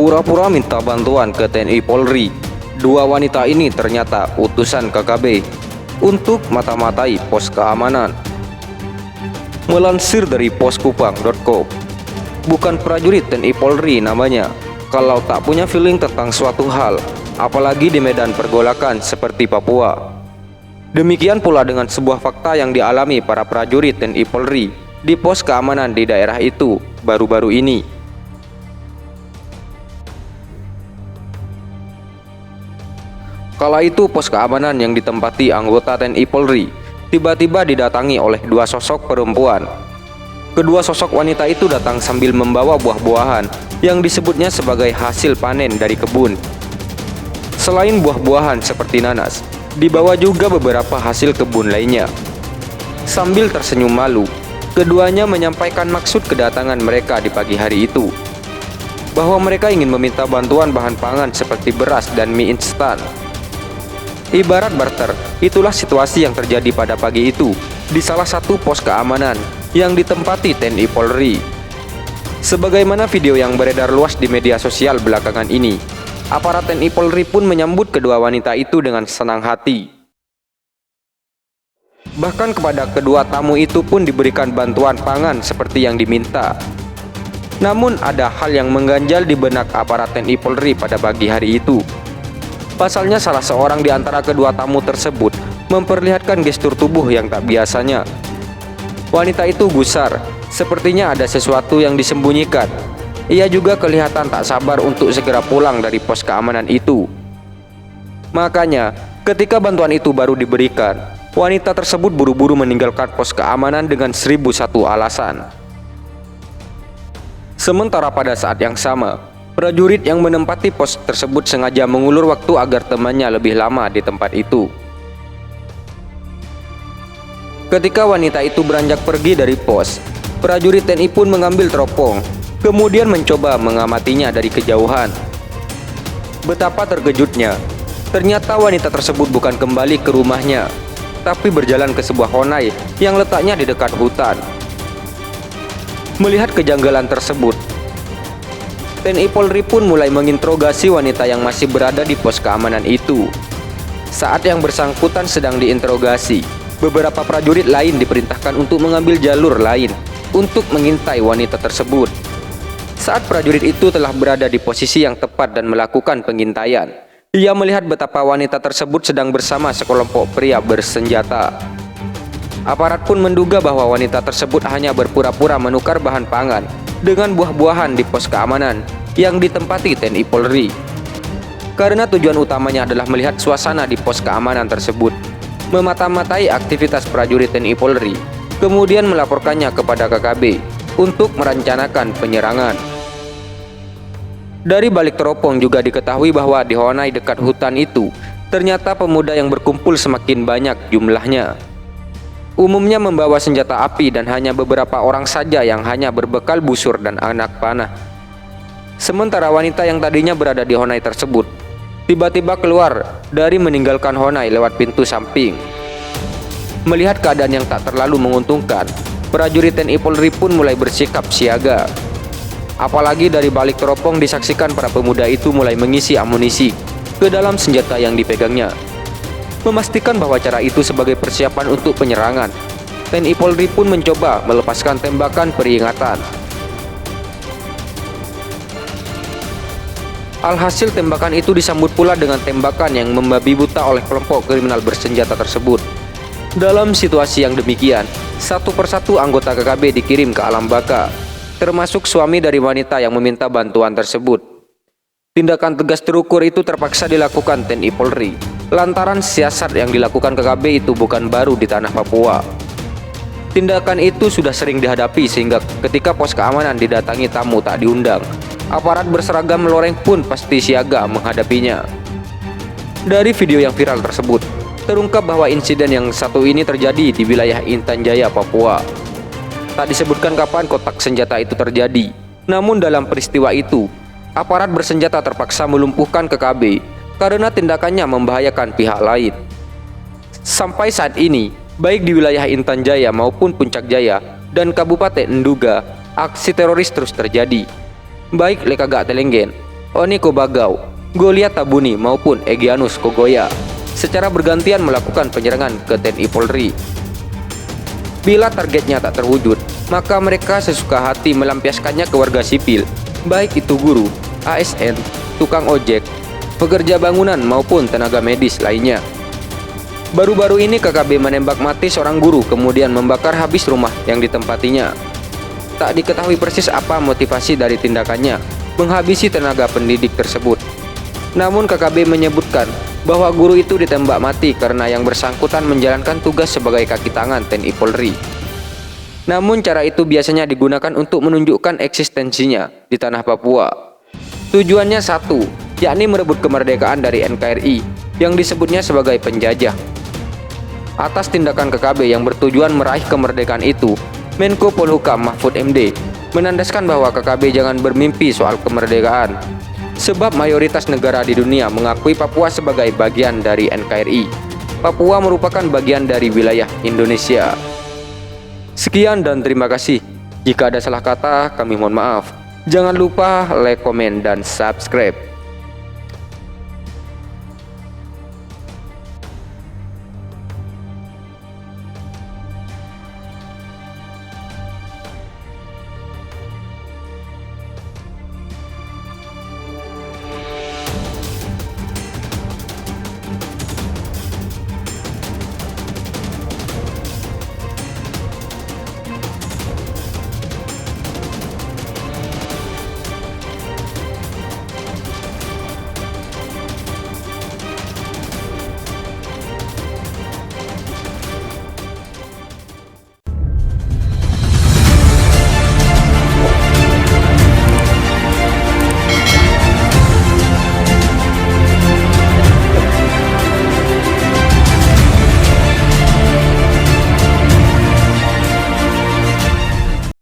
Pura-pura minta bantuan ke TNI Polri, dua wanita ini ternyata utusan KKB untuk mata-matai pos keamanan. Melansir dari poskupang.com, bukan prajurit TNI Polri namanya kalau tak punya feeling tentang suatu hal, apalagi di medan pergolakan seperti Papua. Demikian pula dengan sebuah fakta yang dialami para prajurit TNI Polri di pos keamanan di daerah itu baru-baru ini. Kala itu pos keamanan yang ditempati anggota TNI Polri tiba-tiba didatangi oleh dua sosok perempuan. Kedua sosok wanita itu datang sambil membawa buah-buahan yang disebutnya sebagai hasil panen dari kebun. Selain buah-buahan seperti nanas, dibawa juga beberapa hasil kebun lainnya. Sambil tersenyum malu, keduanya menyampaikan maksud kedatangan mereka di pagi hari itu, bahwa mereka ingin meminta bantuan bahan pangan seperti beras dan mie instan. Ibarat barter, itulah situasi yang terjadi pada pagi itu di salah satu pos keamanan yang ditempati TNI Polri. Sebagaimana video yang beredar luas di media sosial belakangan ini, aparat TNI Polri pun menyambut kedua wanita itu dengan senang hati. Bahkan kepada kedua tamu itu pun diberikan bantuan pangan seperti yang diminta. Namun ada hal yang mengganjal di benak aparat TNI Polri pada pagi hari itu. Pasalnya salah seorang di antara kedua tamu tersebut memperlihatkan gestur tubuh yang tak biasanya. Wanita itu gusar, sepertinya ada sesuatu yang disembunyikan. Ia juga kelihatan tak sabar untuk segera pulang dari pos keamanan itu. Makanya, ketika bantuan itu baru diberikan, wanita tersebut buru-buru meninggalkan pos keamanan dengan 1001 alasan. Sementara pada saat yang sama, prajurit yang menempati pos tersebut sengaja mengulur waktu agar temannya lebih lama di tempat itu. Ketika wanita itu beranjak pergi dari pos, prajurit TNI pun mengambil teropong, kemudian mencoba mengamatinya dari kejauhan. Betapa terkejutnya, ternyata wanita tersebut bukan kembali ke rumahnya, tapi berjalan ke sebuah honai yang letaknya di dekat hutan. Melihat kejanggalan tersebut, TNI Polri pun mulai menginterogasi wanita yang masih berada di pos keamanan itu. Saat yang bersangkutan sedang diinterogasi, beberapa prajurit lain diperintahkan untuk mengambil jalur lain untuk mengintai wanita tersebut. Saat prajurit itu telah berada di posisi yang tepat dan melakukan pengintaian, ia melihat betapa wanita tersebut sedang bersama sekelompok pria bersenjata. Aparat pun menduga bahwa wanita tersebut hanya berpura-pura menukar bahan pangan dengan buah-buahan di pos keamanan yang ditempati TNI Polri. Karena tujuan utamanya adalah melihat suasana di pos keamanan tersebut, memata-matai aktivitas prajurit TNI Polri, kemudian melaporkannya kepada KKB untuk merencanakan penyerangan. Dari balik teropong juga diketahui bahwa di honai dekat hutan itu, ternyata pemuda yang berkumpul semakin banyak jumlahnya. Umumnya membawa senjata api dan hanya beberapa orang saja yang hanya berbekal busur dan anak panah. Sementara wanita yang tadinya berada di honai tersebut tiba-tiba keluar dari meninggalkan honai lewat pintu samping. Melihat keadaan yang tak terlalu menguntungkan, prajurit TNI Polri pun mulai bersikap siaga. Apalagi dari balik teropong disaksikan para pemuda itu mulai mengisi amunisi ke dalam senjata yang dipegangnya. Memastikan bahwa cara itu sebagai persiapan untuk penyerangan, TNI Polri pun mencoba melepaskan tembakan peringatan. Alhasil tembakan itu disambut pula dengan tembakan yang membabi buta oleh kelompok kriminal bersenjata tersebut. Dalam situasi yang demikian, satu persatu anggota KKB dikirim ke alam baka, termasuk suami dari wanita yang meminta bantuan tersebut. Tindakan tegas terukur itu terpaksa dilakukan TNI Polri, lantaran siasat yang dilakukan KKB itu bukan baru di tanah Papua. Tindakan itu sudah sering dihadapi sehingga ketika pos keamanan didatangi tamu tak diundang, aparat berseragam loreng pun pasti siaga menghadapinya. Dari video yang viral tersebut, terungkap bahwa insiden yang satu ini terjadi di wilayah Intan Jaya, Papua. Tak disebutkan kapan kotak senjata itu terjadi, namun dalam peristiwa itu, aparat bersenjata terpaksa melumpuhkan KKB karena tindakannya membahayakan pihak lain. Sampai saat ini, baik di wilayah Intan Jaya maupun Puncak Jaya dan Kabupaten Nduga, aksi teroris terus terjadi. Baik Lekagak Telenggen, Oniko Bagau, Goliat Tabuni maupun Egyanus Kogoya secara bergantian melakukan penyerangan ke TNI Polri. Bila targetnya tak terwujud, maka mereka sesuka hati melampiaskannya ke warga sipil, baik itu guru, ASN, tukang ojek, pekerja bangunan maupun tenaga medis lainnya. Baru-baru ini KKB menembak mati seorang guru kemudian membakar habis rumah yang ditempatinya. Tak diketahui persis apa motivasi dari tindakannya menghabisi tenaga pendidik tersebut. Namun KKB menyebutkan bahwa guru itu ditembak mati karena yang bersangkutan menjalankan tugas sebagai kaki tangan TNI Polri. Namun cara itu biasanya digunakan untuk menunjukkan eksistensinya di tanah Papua. Tujuannya satu, yakni merebut kemerdekaan dari NKRI yang disebutnya sebagai penjajah. Atas tindakan KKB yang bertujuan meraih kemerdekaan itu, Menko Polhukam Mahfud MD menandaskan bahwa KKB jangan bermimpi soal kemerdekaan, sebab mayoritas negara di dunia mengakui Papua sebagai bagian dari NKRI. Papua merupakan bagian dari wilayah Indonesia. Sekian dan terima kasih. Jika ada salah kata, kami mohon maaf. Jangan lupa like, komen, dan subscribe.